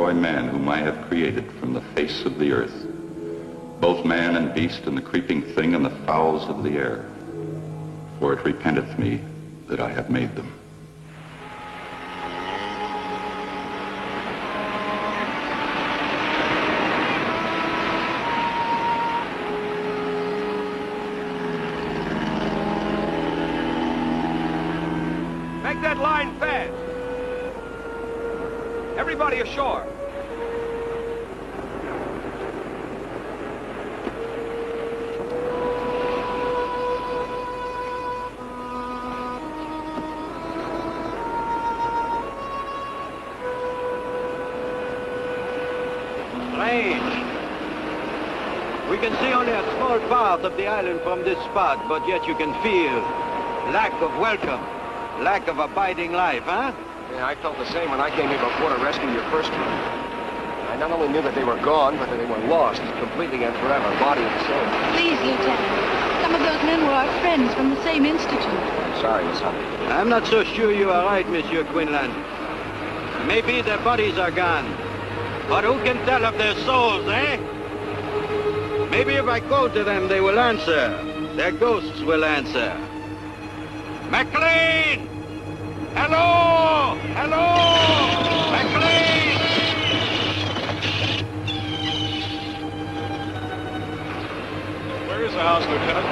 destroy man whom I have created from the face of the earth, both man and beast and the creeping thing and the fowls of the air. For it repenteth me that I have made them. Make that line fast. Everybody ashore. We can see only a small part of the island from this spot, but yet you can feel lack of welcome, lack of abiding life, huh? Yeah, I felt the same when I came here before to rescue your first one. I not only knew that they were gone, but that they were lost completely and forever, body and soul. Please, Lieutenant. Some of those men were our friends from the same institute. I'm sorry, Miss Hunter. I'm not so sure you are right, Monsieur Quinlan. Maybe their bodies are gone, but who can tell of their souls, eh? Maybe if I call to them, they will answer. Their ghosts will answer. McLean! Hello! Hello! McLean! Where is the house, Lieutenant?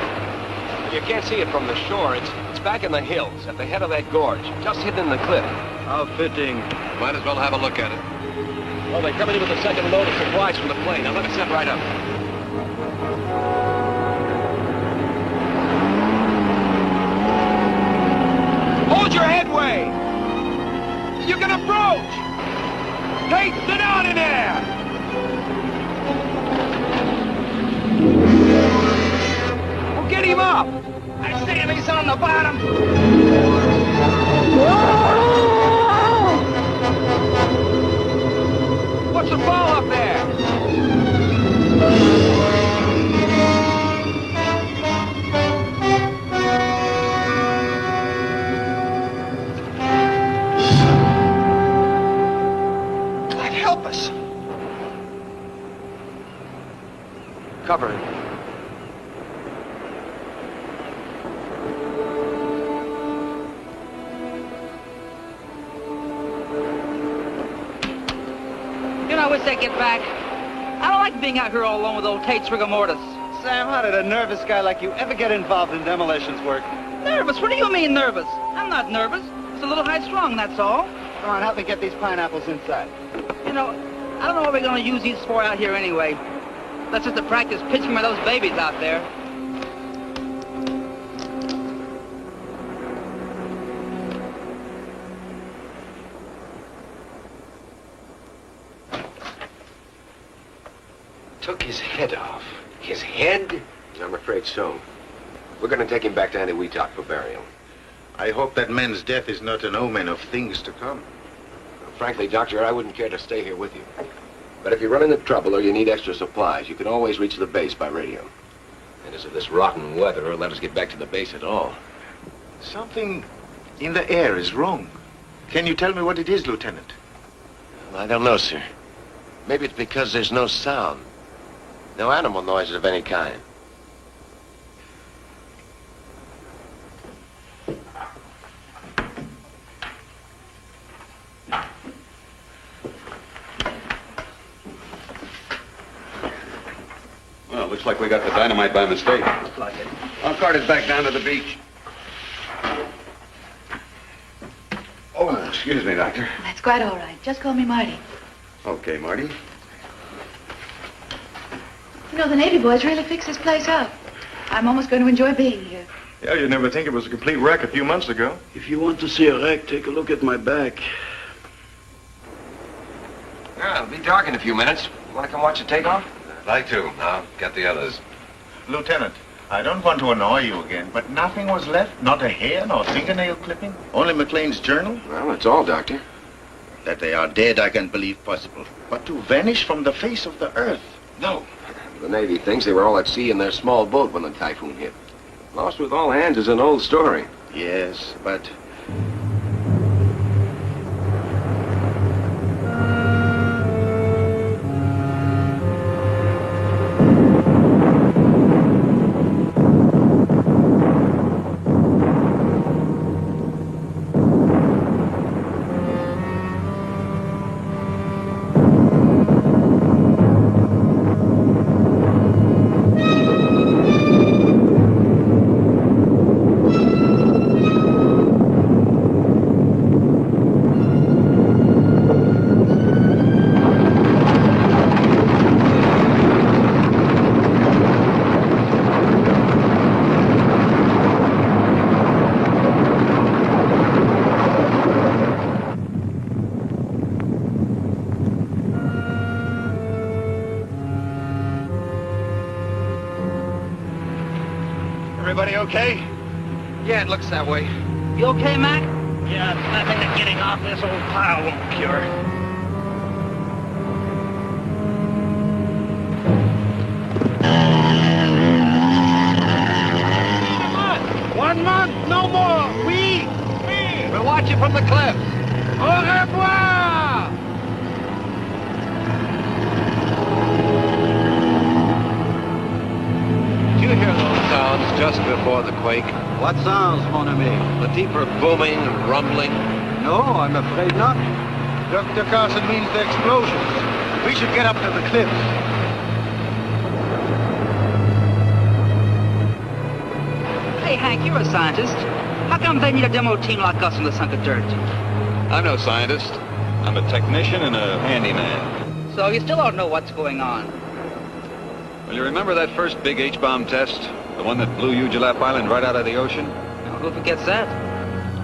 You can't see it from the shore. It's back in the hills, at the head of that gorge, just hidden in the cliff. How fitting. Might as well have a look at it. Well, they're coming in with the second load of supplies from the plane. Now let us set right up. Hold your headway! You can approach! Hey, sit down in there! Well, get him up! I see him, he's on the bottom! What's the ball up there? Help us. Cover him. You know, I wish they'd get back. I don't like being out here all alone with old Tate's rigor mortis. Sam, how did a nervous guy like you ever get involved in demolitions work? Nervous? What do you mean nervous? I'm not nervous. It's a little high-strung, that's all. Come on, help me get these pineapples inside. You know, I don't know what we're going to use these for out here anyway. That's just to practice pitching by those babies out there. Took his head off. His head? I'm afraid so. We're going to take him back to Eniwetok for burial. I hope that man's death is not an omen of things to come. Well, frankly, Doctor, I wouldn't care to stay here with you. But if you run into trouble or you need extra supplies, you can always reach the base by radio. And as of this rotten weather, it'll let us get back to the base at all. Something in the air is wrong. Can you tell me what it is, Lieutenant? Well, I don't know, sir. Maybe it's because there's no sound. No animal noises of any kind. Well, looks like we got the dynamite by mistake. Looks like it. I'll cart it back down to the beach. Oh, excuse me, Doctor. That's quite all right. Just call me Marty. Okay, Marty. You know, the Navy boys really fixed this place up. I'm almost going to enjoy being here. Yeah, you'd never think it was a complete wreck a few months ago. If you want to see a wreck, take a look at my back. Yeah, it'll be dark in a few minutes. You want to come watch the takeoff? I'd like to. I'll get the others. Lieutenant, I don't want to annoy you again, but nothing was left? Not a hair, nor fingernail clipping? Only McLean's journal? Well, that's all, Doctor. That they are dead, I can believe possible. But to vanish from the face of the earth? No. The Navy thinks they were all at sea in their small boat when the typhoon hit. Lost with all hands is an old story. Yes, but... Everybody okay? Yeah, it looks that way. You okay, Mac? Yeah, nothing that getting off this old pile won't cure. One month, no more. We'll watch you from the cliffs. Au revoir! Did you hear those sounds just before the quake? What sounds, mon ami? The deeper booming and rumbling? No, I'm afraid not. Dr. Carson means the explosions. We should get up to the cliffs. Hey, Hank, you're a scientist. How come they need a demo team like us in this hunk of dirt? I'm no scientist. I'm a technician and a handyman. So you still don't know what's going on? Well, you remember that first big H-bomb test? The one that blew Ujulap Island right out of the ocean? Now, who forgets that?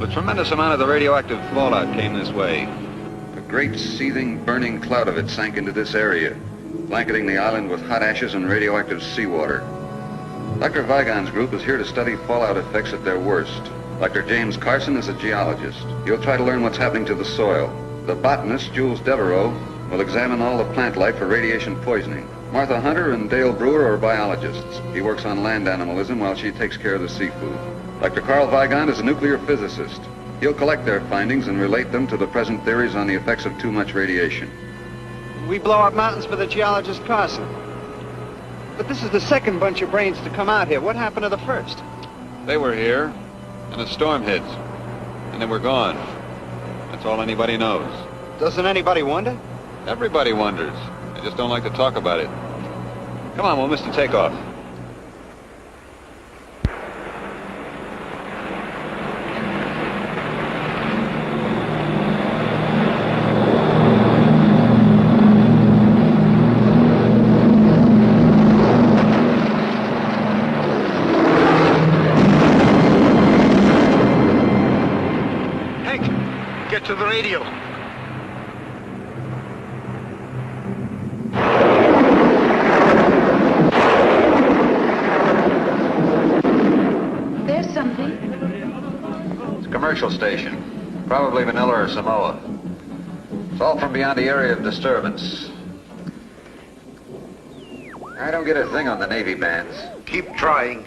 A tremendous amount of the radioactive fallout came this way. A great seething, burning cloud of it sank into this area, blanketing the island with hot ashes and radioactive seawater. Dr. Vigon's group is here to study fallout effects at their worst. Dr. James Carson is a geologist. He'll try to learn what's happening to the soil. The botanist, Jules Devereaux, will examine all the plant life for radiation poisoning. Martha Hunter and Dale Brewer are biologists. He works on land animalism while she takes care of the seafood. Dr. Carl Vigon is a nuclear physicist. He'll collect their findings and relate them to the present theories on the effects of too much radiation. We blow up mountains for the geologist Carson. But this is the second bunch of brains to come out here. What happened to the first? They were here, and a storm hit, and they were gone. That's all anybody knows. Doesn't anybody wonder? Everybody wonders. They just don't like to talk about it. Come on, we'll miss the takeoff. Get to the radio. There's something. It's a commercial station. Probably Manila or Samoa. It's all from beyond the area of disturbance. I don't get a thing on the Navy bands. Keep trying.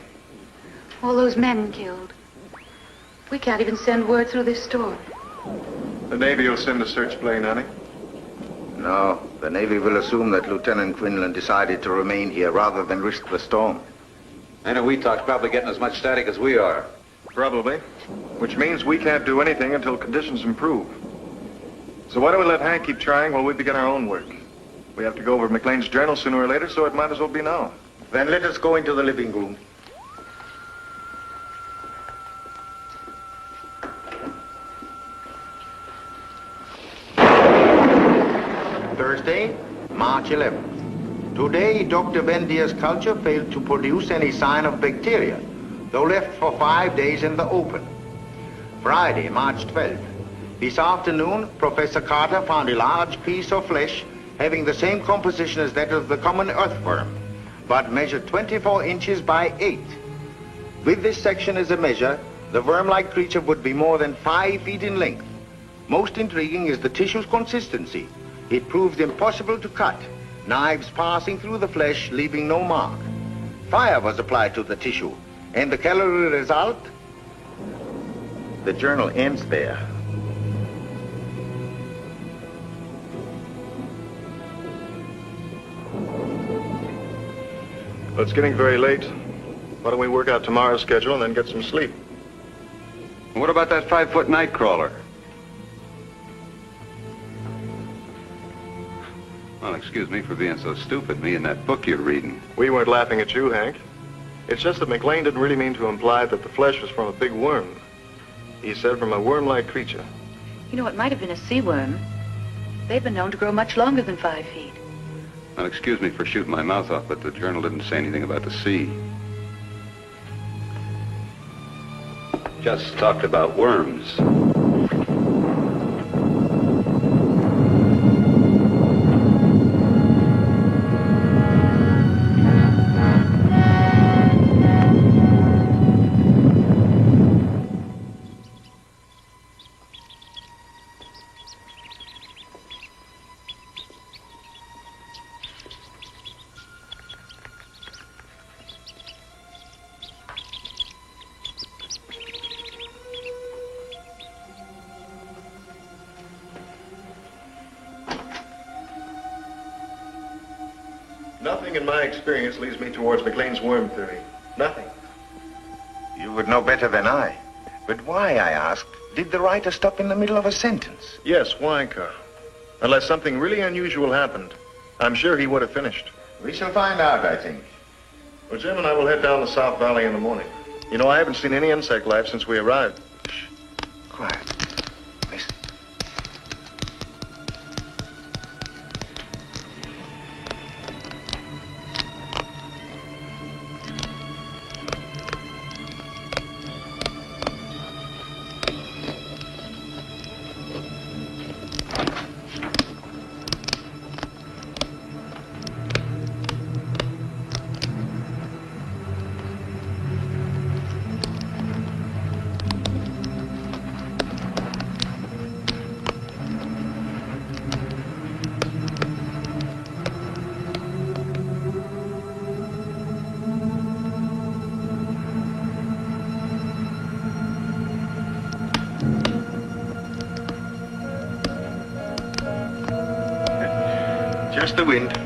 All those men killed. We can't even send word through this storm. The Navy will send a search plane, honey. No, the Navy will assume that Lieutenant Quinlan decided to remain here rather than risk the storm. I know Weetalk's probably getting as much static as we are. Probably. Which means we can't do anything until conditions improve. So why don't we let Hank keep trying while we begin our own work? We have to go over McLean's journal sooner or later, so it might as well be now. Then let us go into the living room. Thursday, March 11th. Today, Dr. Vendia's culture failed to produce any sign of bacteria, though left for 5 days in the open. Friday, March 12th. This afternoon, Professor Carter found a large piece of flesh having the same composition as that of the common earthworm, but measured 24 inches by 8. With this section as a measure, the worm-like creature would be more than 5 feet in length. Most intriguing is the tissue's consistency. It proved impossible to cut, knives passing through the flesh, leaving no mark. Fire was applied to the tissue, and the calorie result? The journal ends there. Well, it's getting very late. Why don't we work out tomorrow's schedule and then get some sleep? What about that 5-foot night crawler? Well, excuse me for being so stupid, me and that book you're reading. We weren't laughing at you, Hank. It's just that McLean didn't really mean to imply that the flesh was from a big worm. He said from a worm-like creature. You know, it might have been a sea worm. They've been known to grow much longer than 5 feet. Well, excuse me for shooting my mouth off, but the journal didn't say anything about the sea. Just talked about worms. Nothing in my experience leads me towards McLean's worm theory. Nothing. You would know better than I. But why, I asked, did the writer stop in the middle of a sentence? Yes, why, Carl? Unless something really unusual happened, I'm sure he would have finished. We shall find out, I think. Well, Jim and I will head down the South Valley in the morning. You know, I haven't seen any insect life since we arrived. Shh. Quiet. Listen. Just the wind.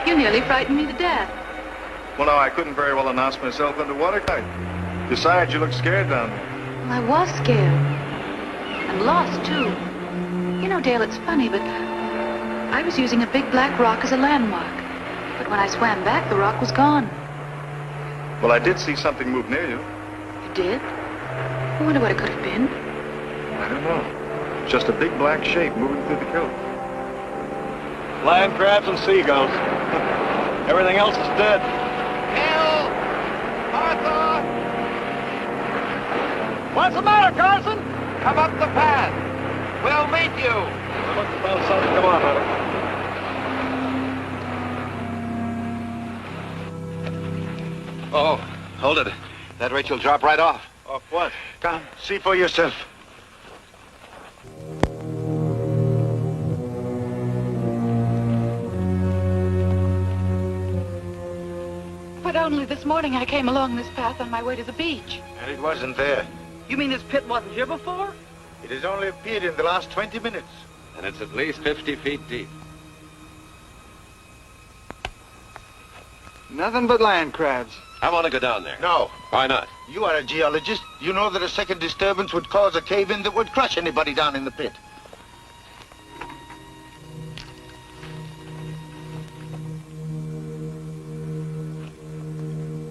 You nearly frightened me to death. Well, no, I couldn't very well announce myself into watertight. Besides, you look scared down there. Well, I was scared. And lost, too. You know, Dale, it's funny, but I was using a big black rock as a landmark. But when I swam back, the rock was gone. Well, I did see something move near you. You did? I wonder what it could have been. I don't know. Just a big black shape moving through the kilt. Land crabs and seagulls. Everything else is dead. Bill! Arthur! What's the matter, Carson? Come up the path. We'll meet you. I must have found something. Come on, Hunter. Oh, hold it. That rate will drop right off. Off what? Come, see for yourself. But only this morning I came along this path on my way to the beach. And it wasn't there. You mean this pit wasn't here before? It has only appeared in the last 20 minutes. And it's at least 50 feet deep. Nothing but land crabs. I want to go down there. No. Why not? You are a geologist. You know that a second disturbance would cause a cave-in that would crush anybody down in the pit.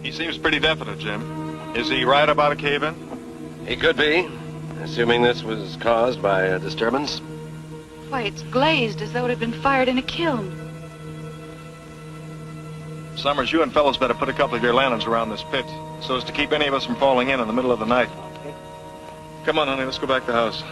He seems pretty definite, Jim. Is he right about a cave-in? He could be, assuming this was caused by a disturbance. Why, it's glazed as though it had been fired in a kiln. Summers, you and fellows better put a couple of your lanterns around this pit so as to keep any of us from falling in the middle of the night. Come on, honey, let's go back to the house.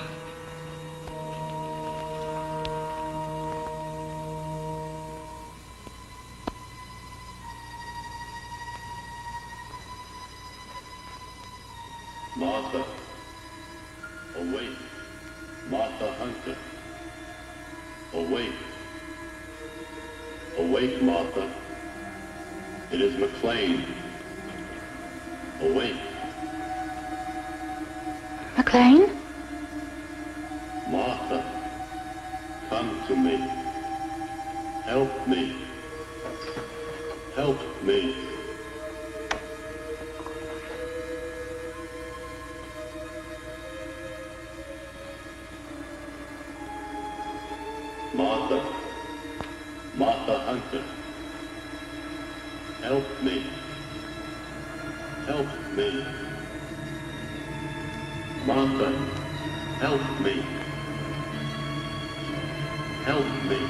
Martha, awake. Martha Hunter, awake. Awake, Martha. It is McLean. Awake. McLean? Martha, come to me. Help me. Help me. Martha. Martha Hunter. Help me. Help me. Martha, help me. Help me.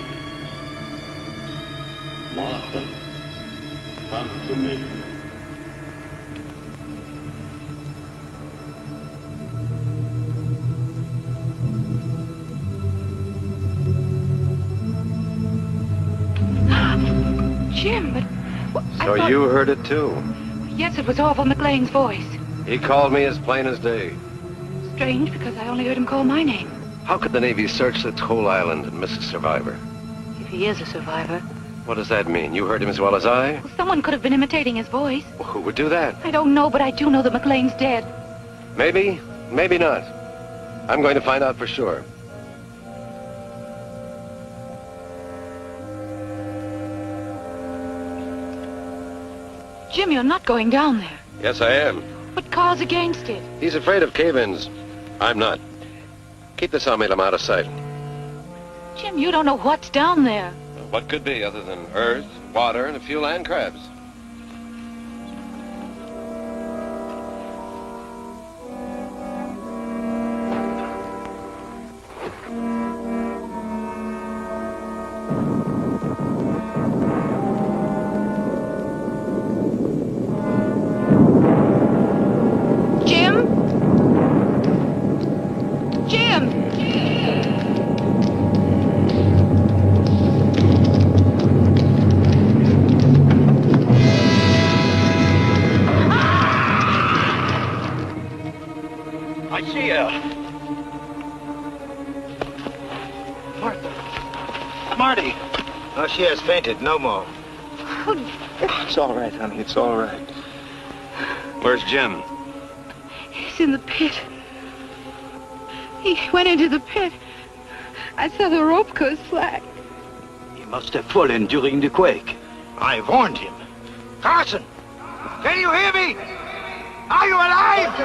Martha, come to me. Jim, but... So you heard it too? Yes, it was Orville McLean's voice. He called me as plain as day. Strange, because I only heard him call my name. How could the Navy search this whole island and miss a survivor? If he is a survivor. What does that mean? You heard him as well as I? Well, someone could have been imitating his voice. Well, who would do that? I don't know, but I do know that McLean's dead. Maybe, maybe not. I'm going to find out for sure. Jim, you're not going down there. Yes, I am. But Carl's against it. He's afraid of cave-ins. I'm not. Keep the sawmill out of sight. Jim, you don't know what's down there. What could be other than earth, water, and a few land crabs? Marty! Oh, she has fainted. No more. It's all right, honey. It's all right. Where's Jim? He's in the pit. He went into the pit. I saw the rope go slack. He must have fallen during the quake. I warned him. Carson! Can you hear me? Are you alive?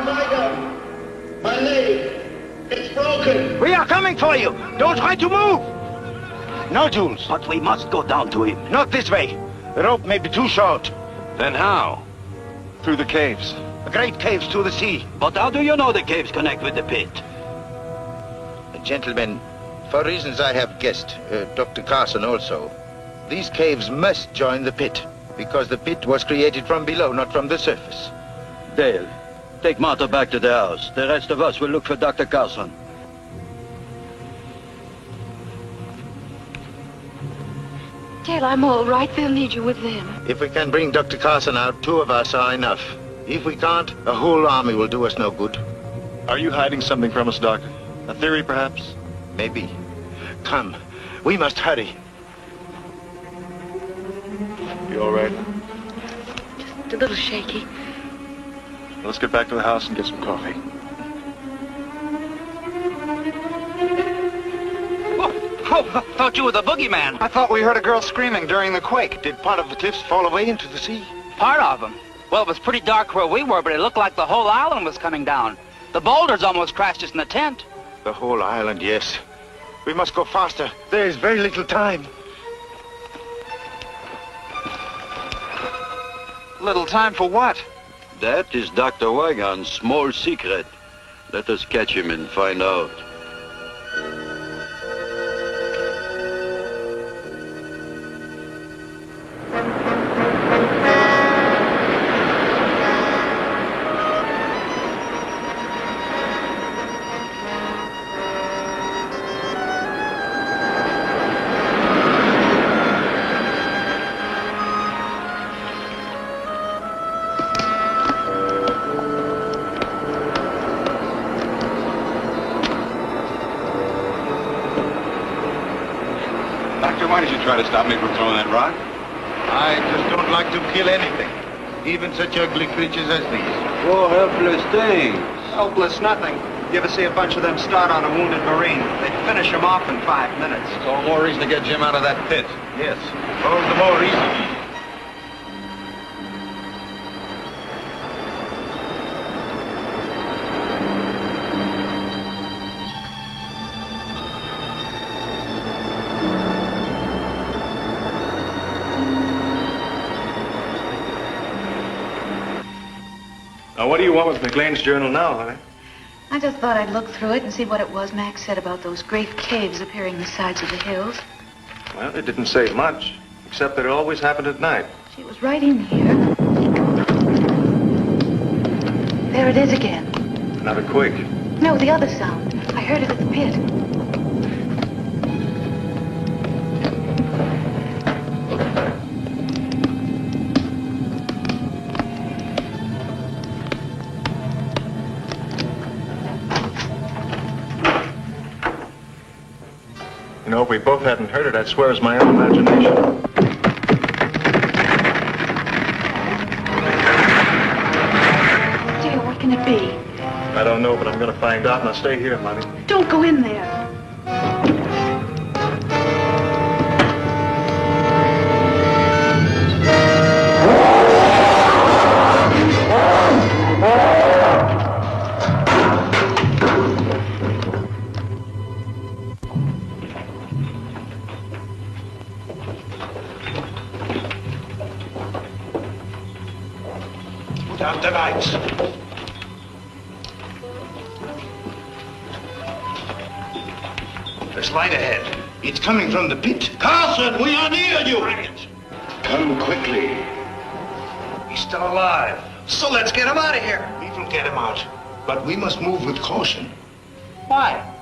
My leg! It's broken! We are coming for you! Don't try to move! No, Jules. But we must go down to him. Not this way. The rope may be too short. Then how? Through the caves. The great caves to the sea. But how do you know the caves connect with the pit? Gentlemen, for reasons I have guessed, Dr. Carson also, these caves must join the pit. because the pit was created from below, not from the surface. Dale, take Martha back to the house. The rest of us will look for Dr. Carson. Dale, I'm all right. They'll need you with them. If we can bring Dr. Carson out, 2 of us are enough. If we can't, a whole army will do us no good. Are you hiding something from us, Doctor? A theory, perhaps? Maybe. Come, we must hurry. You all right? Just a little shaky. Let's get back to the house and get some coffee. Oh, thought you were the boogeyman. I thought we heard a girl screaming during the quake. Did part of the cliffs fall away into the sea? Part of them. Well, it was pretty dark where we were, but it looked like the whole island was coming down. The boulders almost crashed us in the tent. The whole island, yes. We must go faster. There is very little time. Little time for what? That is Dr. Weigand's small secret. Let us catch him and find out. Why did you try to stop me from throwing that rock? I just don't like to kill anything, even such ugly creatures as these. Poor helpless things. Helpless nothing. You ever see a bunch of them start on a wounded Marine? They'd finish him off in 5 minutes. It's all more reason to get Jim out of that pit. Yes, all the more reason. Now, what do you want with McLean's journal now, honey? I just thought I'd look through it and see what it was Max said about those great caves appearing in the sides of the hills. Well, it didn't say much, except that it always happened at night. She was right in here. There it is again. Not a quake. No, the other sound. I heard it at the pit. You know, if we both hadn't heard it, I'd swear it's my own imagination. Dear, what can it be? I don't know, but I'm going to find out, and I'll stay here, Monty. Don't go in there. Down the lights. There's light ahead. It's coming from the pit. Carson, we are near you! Come quickly. He's still alive. So let's get him out of here. We will get him out. But we must move with caution. Why?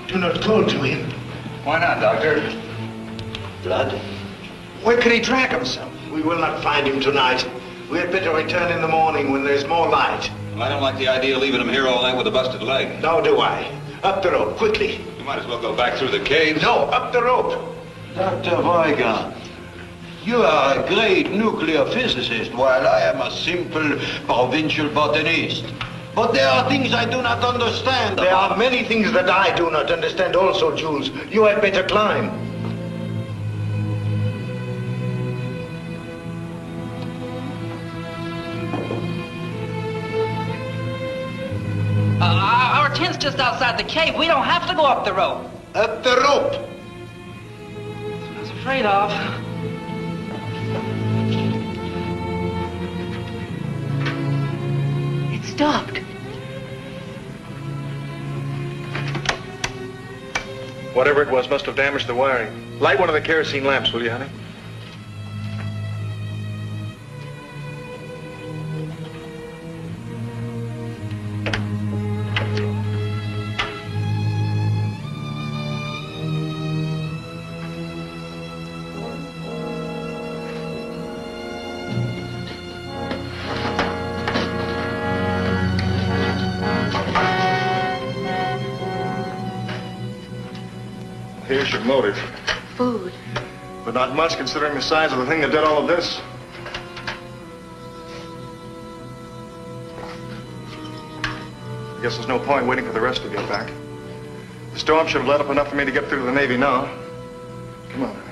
Do not call to him. Why not, Doctor? Blood? Where can he drag himself? We will not find him tonight. We had better return in the morning when there's more light. Well, I don't like the idea of leaving him here all night with a busted leg. Nor do I. Up the rope, quickly. You might as well go back through the caves. No, up the rope. Dr. Weigand, you are a great nuclear physicist, while I am a simple provincial botanist. But there are things I do not understand. There are many things that I do not understand also, Jules. You had better climb. Our tent pint's just outside the cave. We don't have to go up the rope. Up the rope. I was afraid of. It stopped. Whatever it was must have damaged the wiring. Light one of the kerosene lamps, will you, honey? Here's your motive. Food. But not much considering the size of the thing that did all of this. I guess there's no point waiting for the rest to get back. The storm should have let up enough for me to get through to the Navy now. Come on.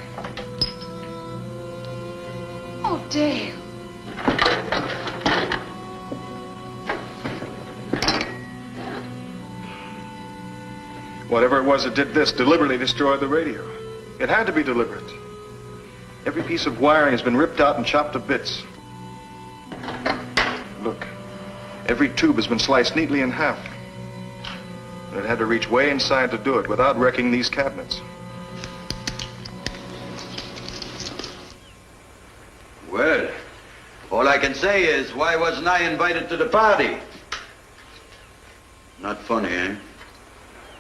Oh, Dale. Whatever it was that did this deliberately destroyed the radio. It had to be deliberate. Every piece of wiring has been ripped out and chopped to bits. Look, every tube has been sliced neatly in half. And it had to reach way inside to do it without wrecking these cabinets. Well, all I can say is, why wasn't I invited to the party? Not funny, eh?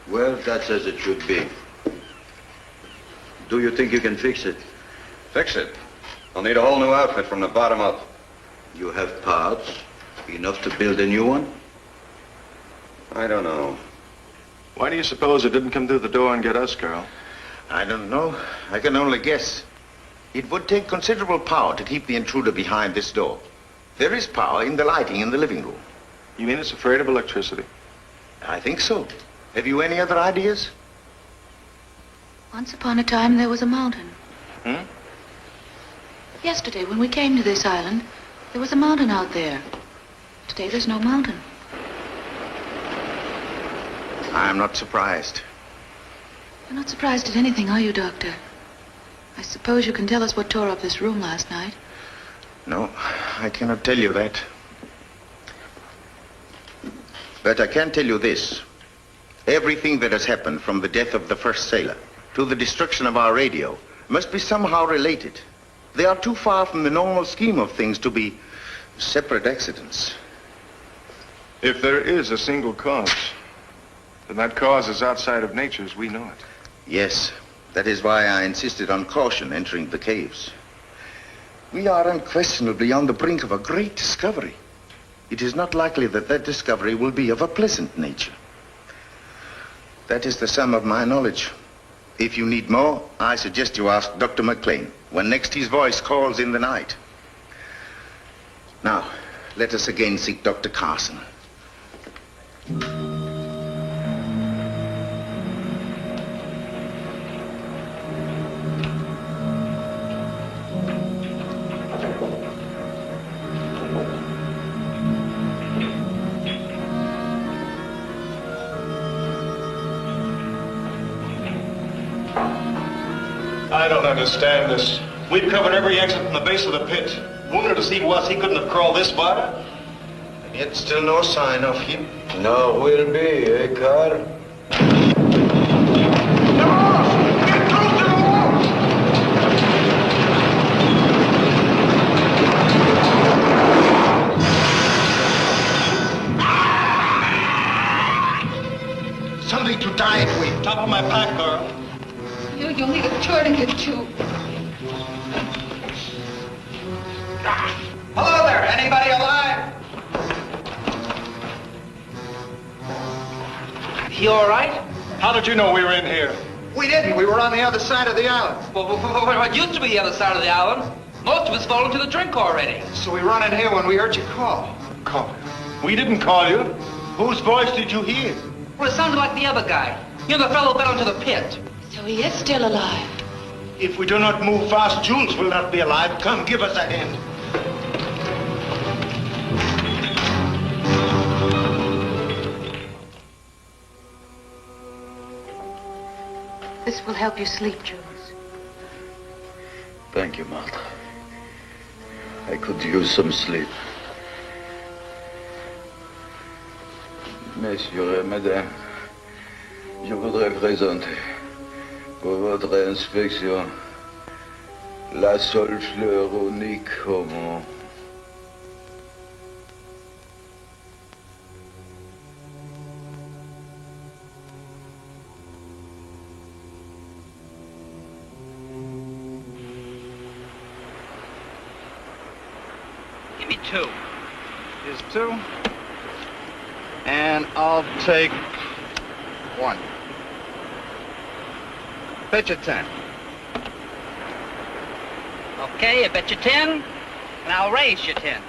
Well, that's as it should be. Do you think you can fix it? Fix it? I'll need a whole new outfit from the bottom up. You have parts, enough to build a new one? I don't know. Why do you suppose it didn't come through the door and get us, Carl? I don't know. I can only guess. It would take considerable power to keep the intruder behind this door. There is power in the lighting in the living room. You mean it's afraid of electricity? I think so. Have you any other ideas? Once upon a time, there was a mountain. Yesterday, when we came to this island, there was a mountain out there. Today, there's no mountain. I'm not surprised. You're not surprised at anything, are you, Doctor? I suppose you can tell us what tore up this room last night. No, I cannot tell you that. But I can tell you this. Everything that has happened from the death of the first sailor to the destruction of our radio must be somehow related. They are too far from the normal scheme of things to be separate accidents. If there is a single cause, then that cause is outside of nature as we know it. Yes, that is why I insisted on caution entering the caves. We are unquestionably on the brink of a great discovery. It is not likely that that discovery will be of a pleasant nature. That is the sum of my knowledge. If you need more, I suggest you ask Dr. McLean when next his voice calls in the night. Now, let us again seek Dr. Carson. I don't understand this. We've covered every exit from the base of the pit. Wounded as he was, he couldn't have crawled this far. And yet still no sign of him. No, will be, eh, Carl? Something to tie it with. Top of my pack, Carl. You'll need a tourniquet, too. Hello there, anybody alive? You all right? How did you know we were in here? We didn't. We were on the other side of the island. Well, what used to be the other side of the island? Most of us fall into the drink already. So we run in here when we heard you call. Call. We didn't call you. Whose voice did you hear? Well, it sounded like the other guy. You know, the fellow fell into the pit. So he is still alive. If we do not move fast, Jules will not be alive. Come, give us a hand. This will help you sleep, Jules. Thank you, Martha. I could use some sleep. Messieurs et mesdames, je voudrais présenter pour votre inspection la seule fleur unique au monde. Give me 2. Here's 2. And I'll take 1. Bet you 10. Okay, I bet you 10, and I'll raise you 10.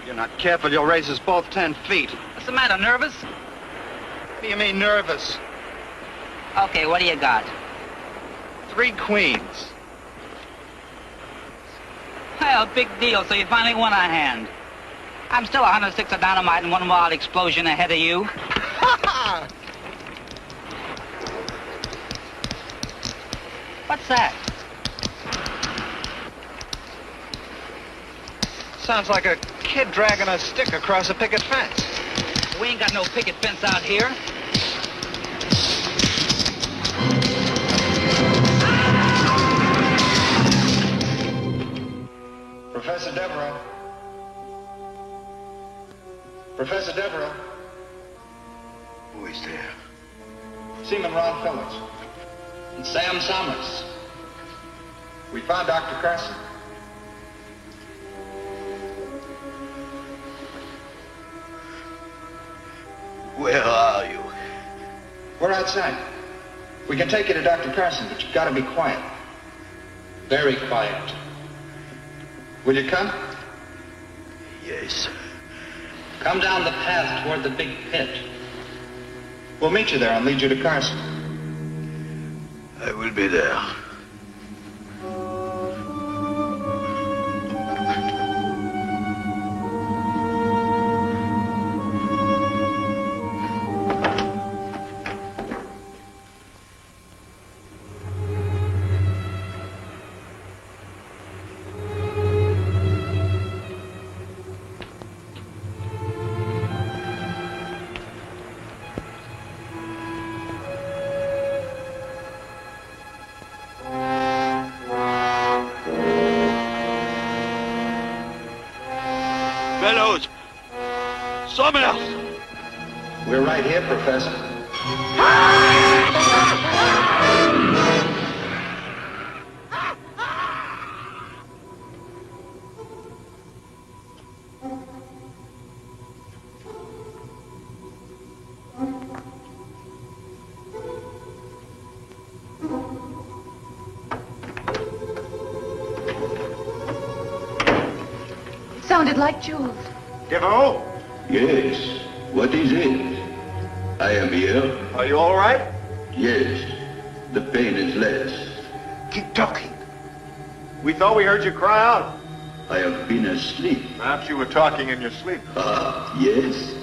If you're not careful, you'll raise us both 10 feet. What's the matter, nervous? What do you mean, nervous? Okay, what do you got? 3 queens. Well, big deal, so you finally won a hand. I'm still 106 of dynamite and 1 wild explosion ahead of you. What's that? Sounds like a kid dragging a stick across a picket fence. We ain't got no picket fence out here. Professor Devereaux. Professor Devereaux. Who is there? Seaman Ron Phillips. And Sam Summers. We found Dr. Carson. Where are you? We're outside. We can take you to Dr. Carson, but you've got to be quiet. Very quiet. Will you come? Yes. Come down the path toward the big pit. We'll meet you there and lead you to Carson. I will be there. Fellows! Summers! We're right here, Professor. Sounded like Jules. Devereaux? Yes. What is it? I am here. Are you all right? Yes. The pain is less. Keep talking. We thought we heard you cry out. I have been asleep. Perhaps you were talking in your sleep. Ah, yes.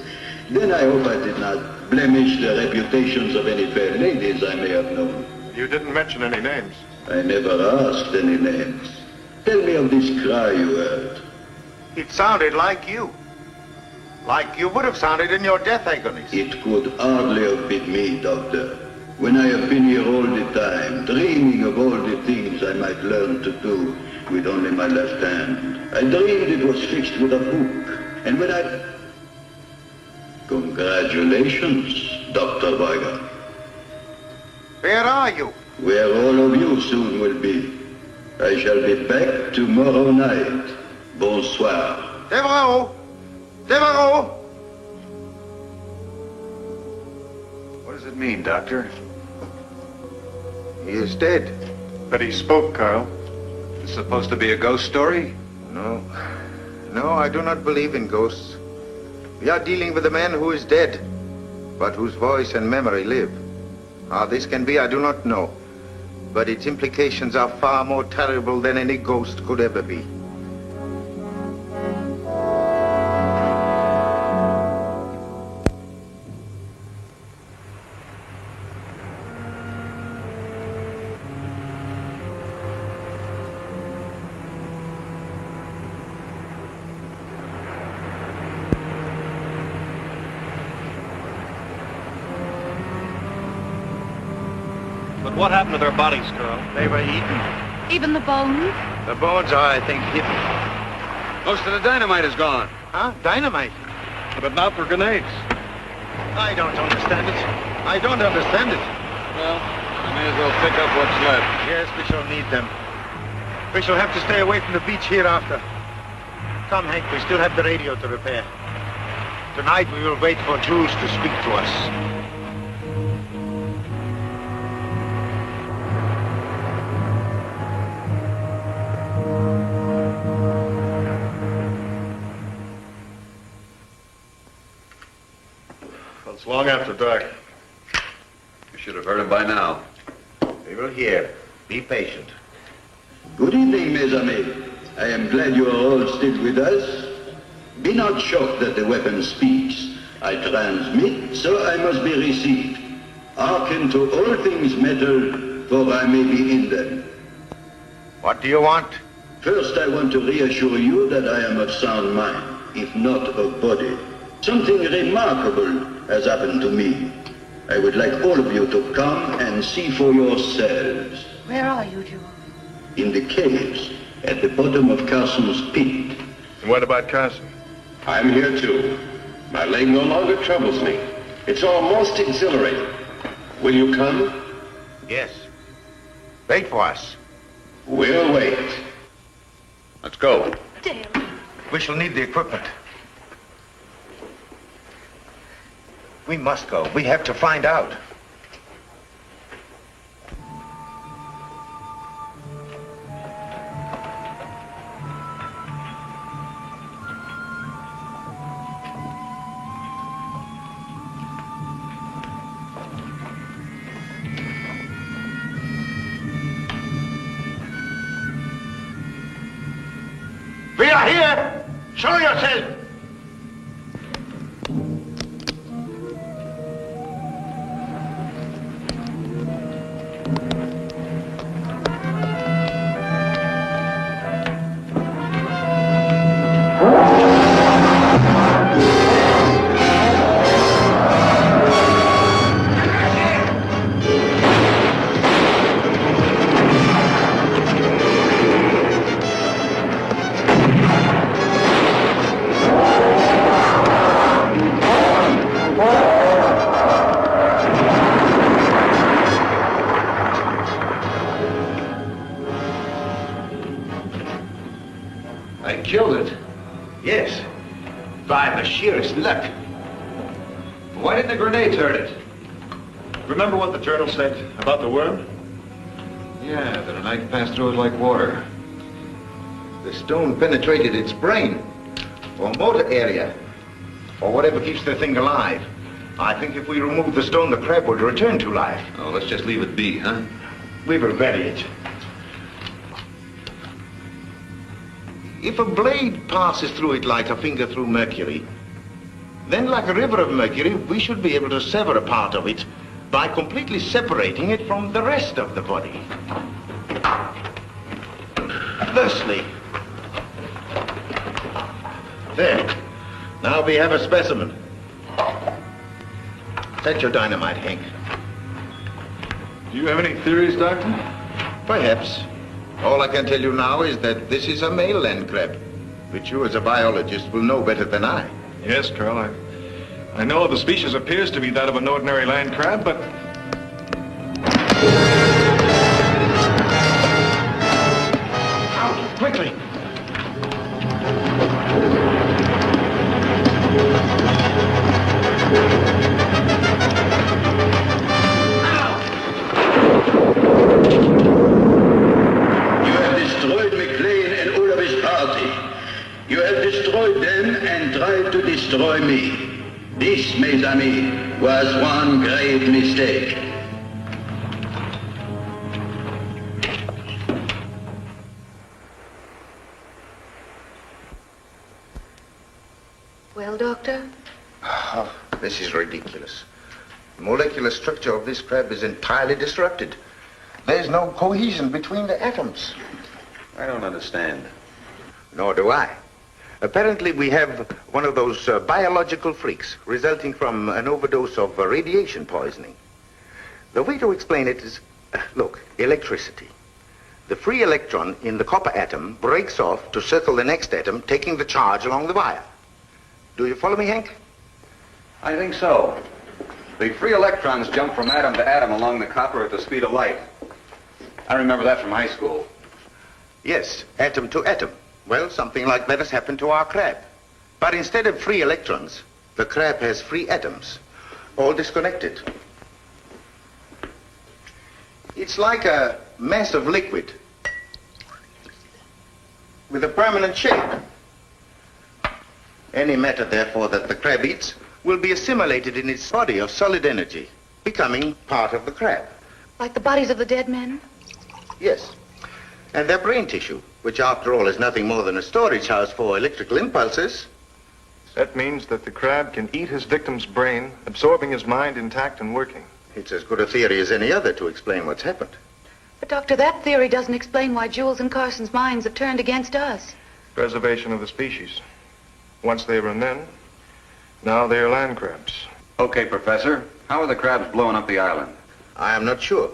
Then I hope I did not blemish the reputations of any fair ladies I may have known. You didn't mention any names. I never asked any names. Tell me of this cry you heard. It sounded like you. Like you would have sounded in your death agonies. It could hardly have been me, Doctor. When I have been here all the time, dreaming of all the things I might learn to do with only my left hand. I dreamed it was fixed with a hook. And when I... Congratulations, Dr. Weiger. Where are you? Where all of you soon will be. I shall be back tomorrow night. Bonsoir. Devereaux! Devereaux! What does it mean, Doctor? He is dead. But he spoke, Carl. It's supposed to be a ghost story? No. No, I do not believe in ghosts. We are dealing with a man who is dead, but whose voice and memory live. How this can be, I do not know. But its implications are far more terrible than any ghost could ever be. But what happened to their bodies, girl? They were eaten. Even the bones? The bones are, I think, hidden. Most of the dynamite is gone. Huh? Dynamite? But not for grenades. I don't understand it. I don't understand it. Well, I may as well pick up what's left. Yes, we shall need them. We shall have to stay away from the beach hereafter. Come, Hank, we still have the radio to repair. Tonight we will wait for Jules to speak to us. Well, it's long after dark. You should have heard him by now. We will hear. Be patient. Good evening, mes amis. I am glad you are all still with us. Be not shocked that the weapon speaks. I transmit, so I must be received. Hearken to all things matter, for I may be in them. What do you want? First, I want to reassure you that I am of sound mind, if not of body. Something remarkable has happened to me. I would like all of you to come and see for yourselves. Where are you, Jules? In the caves, at the bottom of Carson's pit. And what about Carson? I'm here too. My leg no longer troubles me. It's almost exhilarating. Will you come? Yes. Wait for us. We'll wait. Let's go. Dale. We shall need the equipment. We must go. We have to find out. We are here! Show yourself! I killed it. Yes. By the sheerest luck. Why didn't the grenades hurt it? Remember what the journal said about the worm? Yeah, that a knife passed through it like water. The stone penetrated its brain, or motor area, or whatever keeps the thing alive. I think if we remove the stone, the crab would return to life. Oh, let's just leave it be, huh? We will bury it. If a blade passes through it like a finger through mercury, then like a river of mercury, we should be able to sever a part of it by completely separating it from the rest of the body. Thusly. There. Now we have a specimen. Set your dynamite, Hank. Do you have any theories, Doctor? Perhaps. All I can tell you now is that this is a male land crab, which you as a biologist will know better than I. Yes, Carl. I know the species appears to be that of an ordinary land crab, but... Out, quickly! You have destroyed them and tried to destroy me. This, mes amis, was one great mistake. Well, Doctor? Oh, this is ridiculous. The molecular structure of this crab is entirely disrupted. There's no cohesion between the atoms. I don't understand. Nor do I. Apparently, we have one of those biological freaks resulting from an overdose of radiation poisoning. The way to explain it is Look, electricity. The free electron in the copper atom breaks off to circle the next atom, taking the charge along the wire. Do you follow me, Hank? I think so. The free electrons jump from atom to atom along the copper at the speed of light. I remember that from high school. Yes, atom to atom. Well, something like that has happened to our crab. But instead of free electrons, the crab has free atoms, all disconnected. It's like a mass of liquid with a permanent shape. Any matter, therefore, that the crab eats will be assimilated in its body of solid energy, becoming part of the crab. Like the bodies of the dead men? Yes. And their brain tissue, which after all is nothing more than a storage house for electrical impulses. That means that the crab can eat his victim's brain, absorbing his mind intact and working. It's as good a theory as any other to explain what's happened. But, Doctor, that theory doesn't explain why Jules and Carson's minds have turned against us. Preservation of the species. Once they were men, now they are land crabs. Okay, Professor. How are the crabs blowing up the island? I am not sure.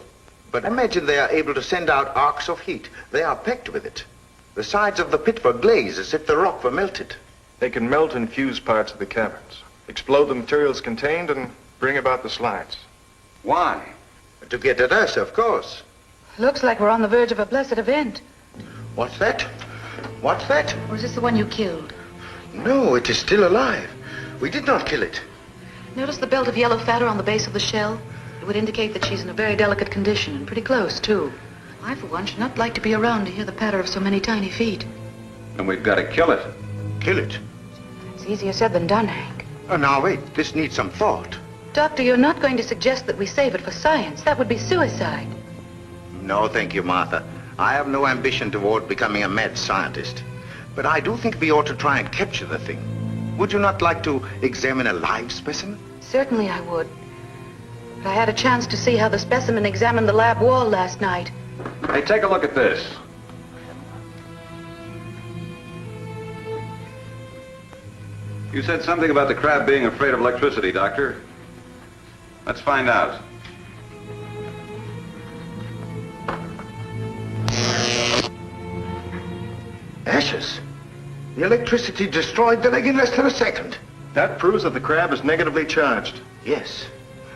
But imagine they are able to send out arcs of heat. They are packed with it. The sides of the pit were glazed as if the rock were melted. They can melt and fuse parts of the caverns, explode the materials contained, and bring about the slides. Why? To get at us, of course. Looks like we're on the verge of a blessed event. What's that? What's that? Or is this the one you killed? No, it is still alive. We did not kill it. Notice the belt of yellow fat on the base of the shell? It would indicate that she's in a very delicate condition, and pretty close, too. I, for one, should not like to be around to hear the patter of so many tiny feet. And we've got to kill it. Kill it? It's easier said than done, Hank. Now, wait. This needs some thought. Doctor, you're not going to suggest that we save it for science. That would be suicide. No, thank you, Martha. I have no ambition toward becoming a mad scientist. But I do think we ought to try and capture the thing. Would you not like to examine a live specimen? Certainly I would. But I had a chance to see how the specimen examined the lab wall last night. Hey, take a look at this. You said something about the crab being afraid of electricity, Doctor. Let's find out. Ashes. The electricity destroyed the leg in less than a second. That proves that the crab is negatively charged. Yes.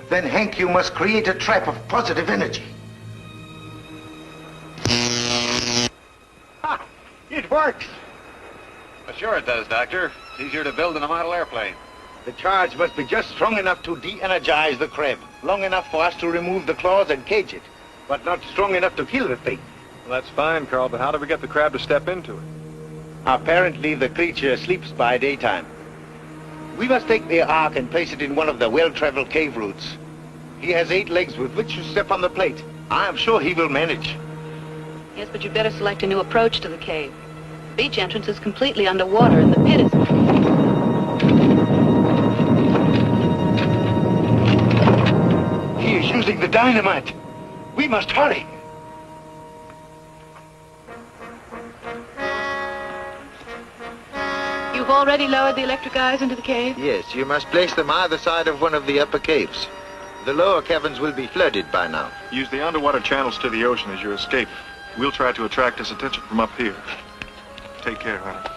Then, Hank, you must create a trap of positive energy. Ha! It works. Well, sure it does, Doctor. It's easier to build than a model airplane. The charge must be just strong enough to de-energize the crab. Long enough for us to remove the claws and cage it. But not strong enough to kill the thing. Well, that's fine, Carl, but how do we get the crab to step into it? Apparently, the creature sleeps by daytime. We must take the ark and place it in one of the well-traveled cave routes. He has 8 legs with which to step on the plate. I am sure he will manage. Yes, but you'd better select a new approach to the cave. The beach entrance is completely underwater, and the pit is... He is using the dynamite. We must hurry. You've already lowered the electric eyes into the cave? Yes, you must place them either side of one of the upper caves. The lower caverns will be flooded by now. Use the underwater channels to the ocean as your escape. We'll try to attract his attention from up here. Take care, honey.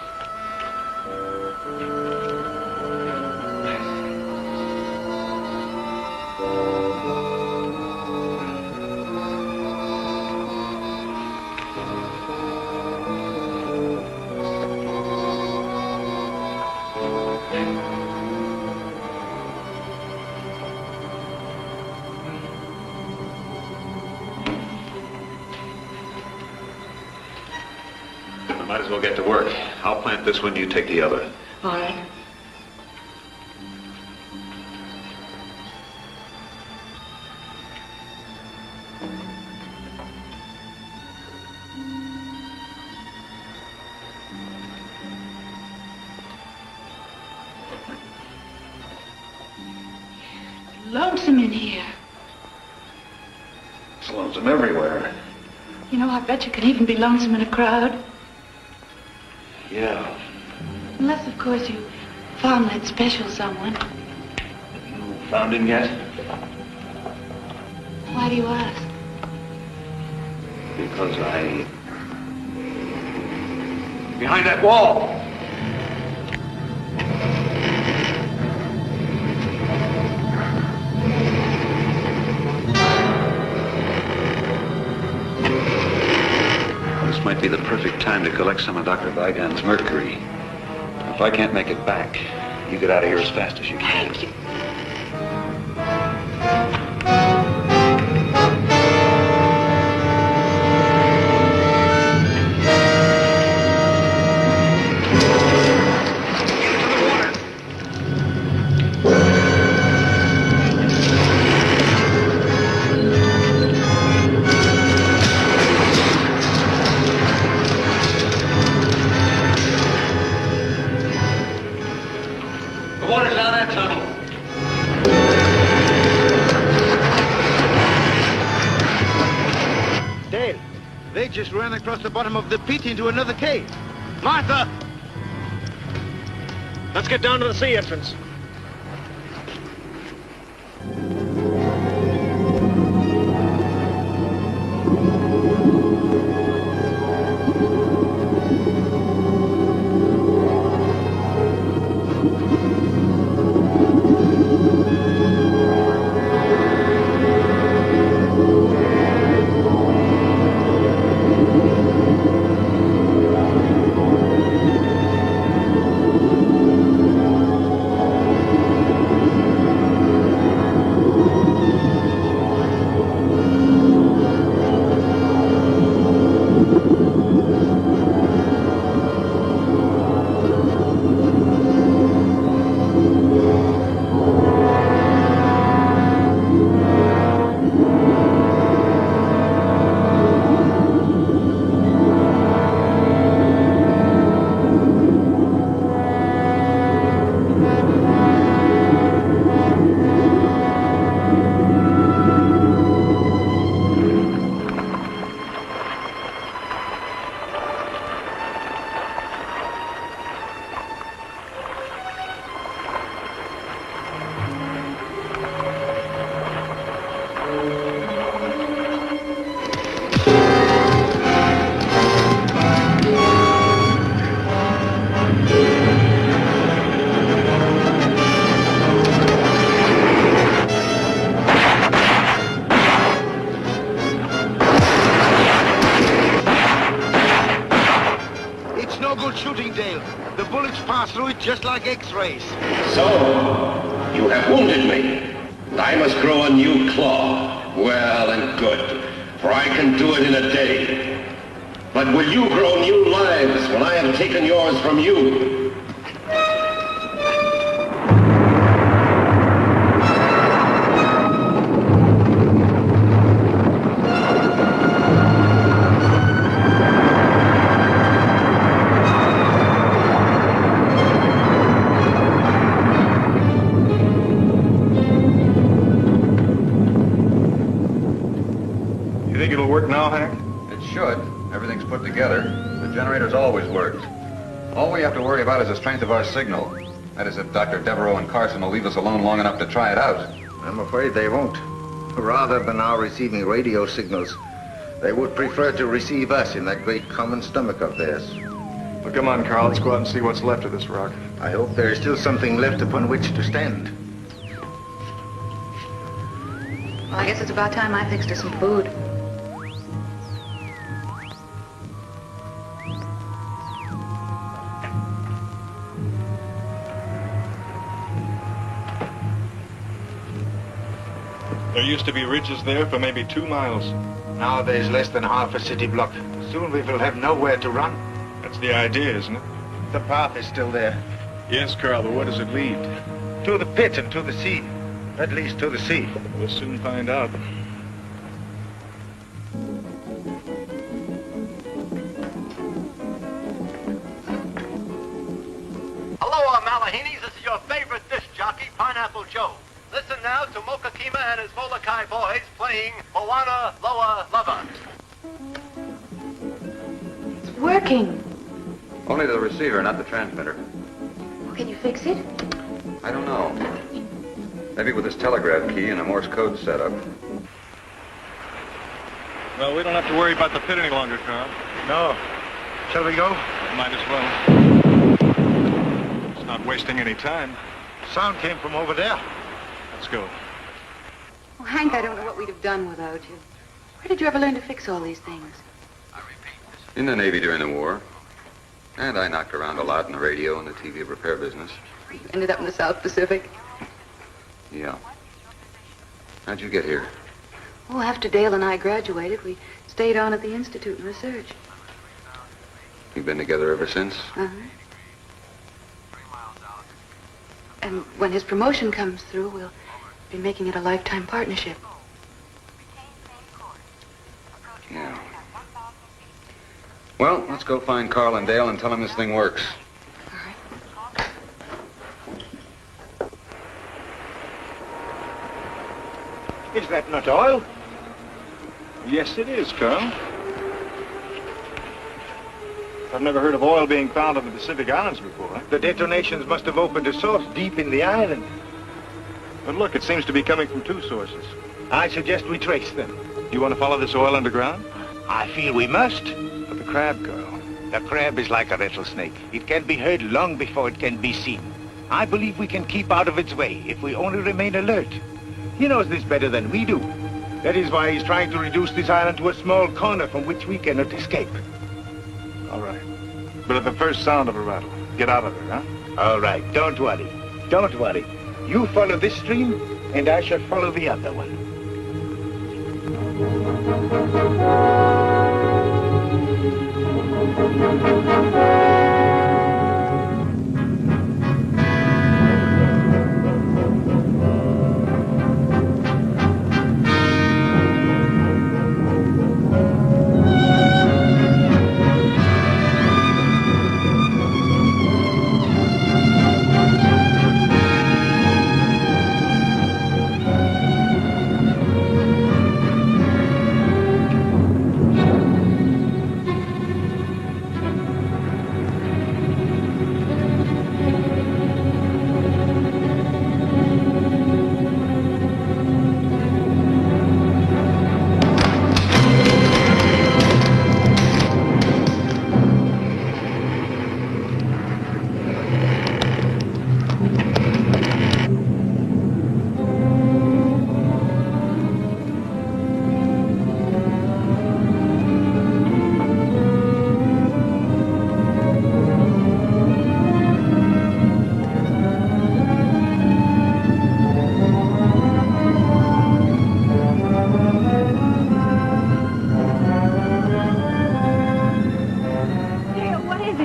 Might as well get to work. I'll plant this one, you take the other. All right. Lonesome in here. It's lonesome everywhere. You know, I bet you can even be lonesome in a crowd. Yeah. Unless, of course, you found that special someone. You found him yet? Why do you ask? Because behind that wall! This might be the perfect time to collect some of Dr. Vigon's mercury. If I can't make it back, you get out of here as fast as you can. Just ran across the bottom of the pit into another cave. Martha! Let's get down to the sea entrance. Just like X-rays. So, you have wounded me. I must grow a new claw. Well and good, for I can do it in a day. But will you grow new lives when I have taken yours from you? Generators always worked. All we have to worry about is the strength of our signal. That is, if Dr. Devereaux and Carson will leave us alone long enough to try it out. I'm afraid they won't. Rather than our receiving radio signals, they would prefer to receive us in that great common stomach of theirs. Well, come on, Carl. Let's go out and see what's left of this rock. I hope there is still something left upon which to stand. Well, I guess it's about time I fixed her some food. There used to be ridges there for maybe 2 miles. Now there's less than half a city block. Soon we will have nowhere to run. That's the idea, isn't it? The path is still there. Yes, Carl, but where does it lead? To the pit and to the sea. At least to the sea. We'll soon find out. Aloha, Malahinis. This is your favorite disc jockey, Pineapple Joe. Listen now to Moka Kima and his Molokai boys playing Moana Loa Lava. It's working. Only the receiver, not the transmitter. Well, can you fix it? I don't know. Maybe with this telegraph key and a Morse code setup. Well, we don't have to worry about the pit any longer, Carl. No. Shall we go? Might as well. It's not wasting any time. Sound came from over there. Let's go. Oh, Hank, I don't know what we'd have done without you. Where did you ever learn to fix all these things? In the Navy during the war. And I knocked around a lot in the radio and the TV repair business. Ended up in the South Pacific. Yeah. How'd you get here? Oh, after Dale and I graduated, we stayed on at the Institute and research. You've been together ever since? Uh-huh. And when his promotion comes through, we'll be making it a lifetime partnership. Yeah. Well, let's go find Carl and Dale and tell them this thing works. Is that not oil? Yes, it is, Carl. I've never heard of oil being found on the Pacific Islands before. The detonations must have opened a source deep in the island. But look, it seems to be coming from two sources. I suggest we trace them. You want to follow this oil underground? I feel we must. But the crab girl. The crab is like a rattlesnake. It can be heard long before it can be seen. I believe we can keep out of its way if we only remain alert. He knows this better than we do. That is why he's trying to reduce this island to a small corner from which we cannot escape. All right. But at the first sound of a rattle, get out of there, huh? All right, don't worry. Don't worry. You follow this stream, and I shall follow the other one.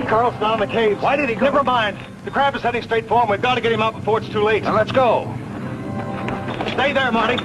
Carl's down in the cave. Why did he go? Never mind. The crab is heading straight for him. We've got to get him out before it's too late. Now let's go. Stay there, Marty.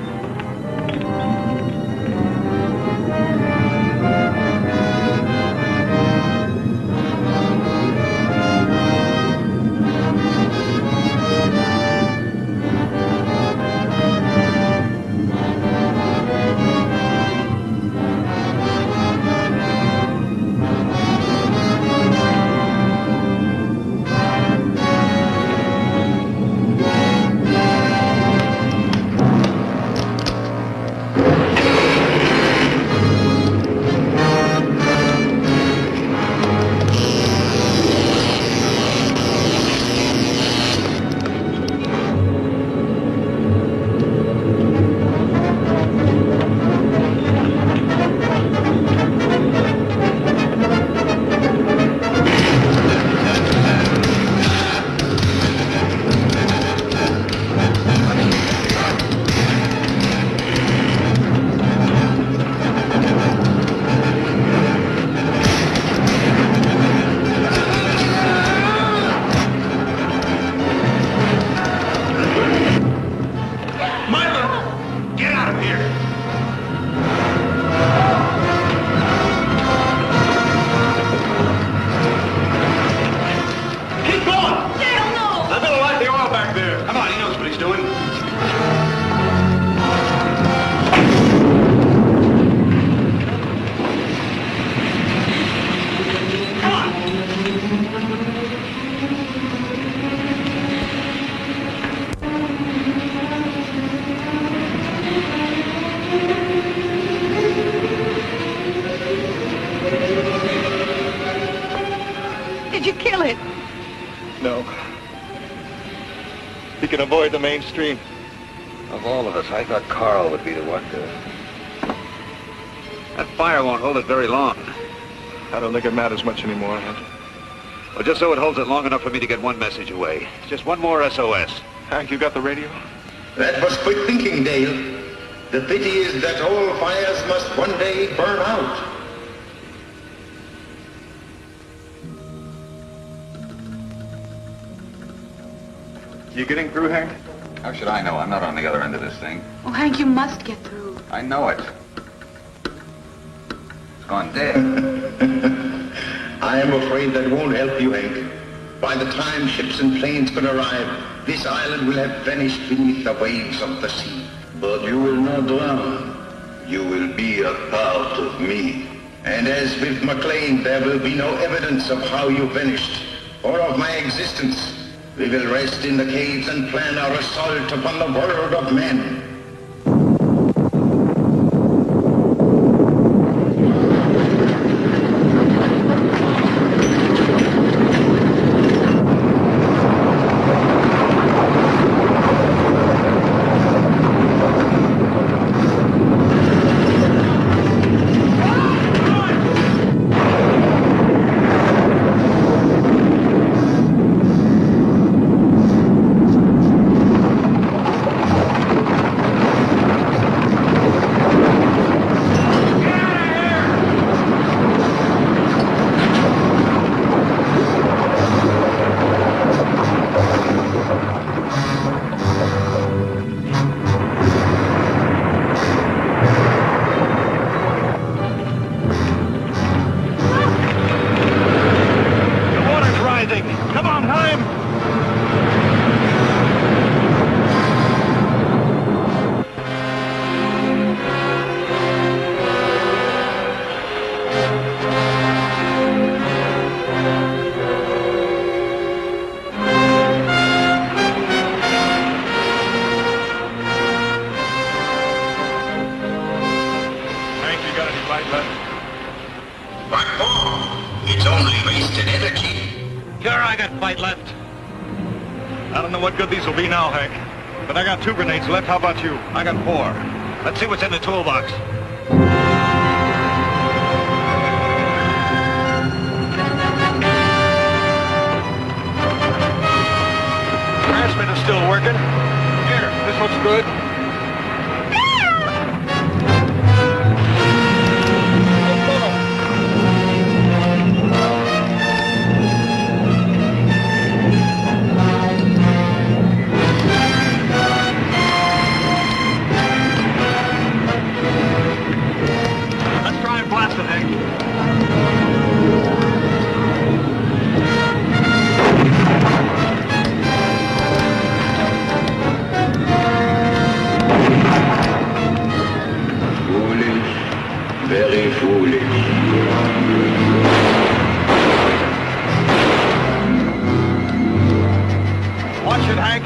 kill him. No. He can avoid the mainstream. Of all of us, I thought Carl would be the one to... That fire won't hold it very long. I don't think it matters much anymore, Hank. Well, just so it holds it long enough for me to get one message away. Just one more SOS. Hank, you got the radio? That was quick thinking, Dale. The pity is that all fires must one day burn out. You getting through, Hank? How should I know? I'm not on the other end of this thing. Oh, Hank, you must get through. I know it. It's gone dead. I am afraid that won't help you, Hank. By the time ships and planes could arrive, this island will have vanished beneath the waves of the sea. But you will not drown. You will be a part of me. And as with McLean, there will be no evidence of how you vanished, or of my existence. We will rest in the caves and plan our assault upon the world of men. It's only wasted energy. Sure, I got fight left. I don't know what good these will be now, Hank. But I got 2 grenades left. How about you? I got 4. Let's see what's in the toolbox. Transmitter's still working. Here, this looks good. Very foolish. Watch it, Hank.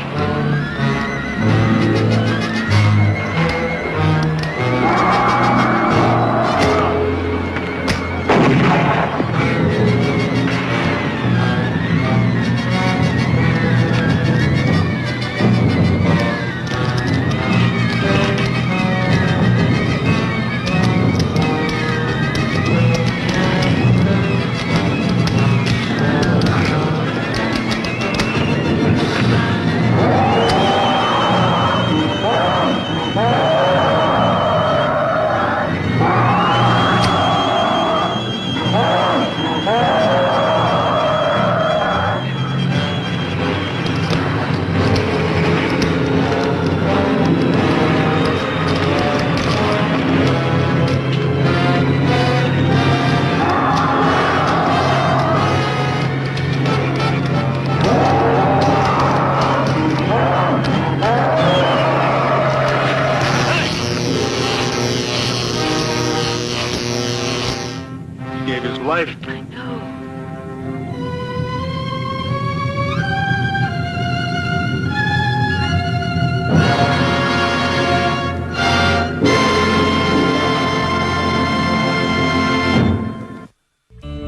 Gave his life. I know.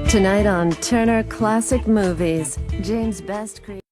Tonight on Turner Classic Movies, James' best creation.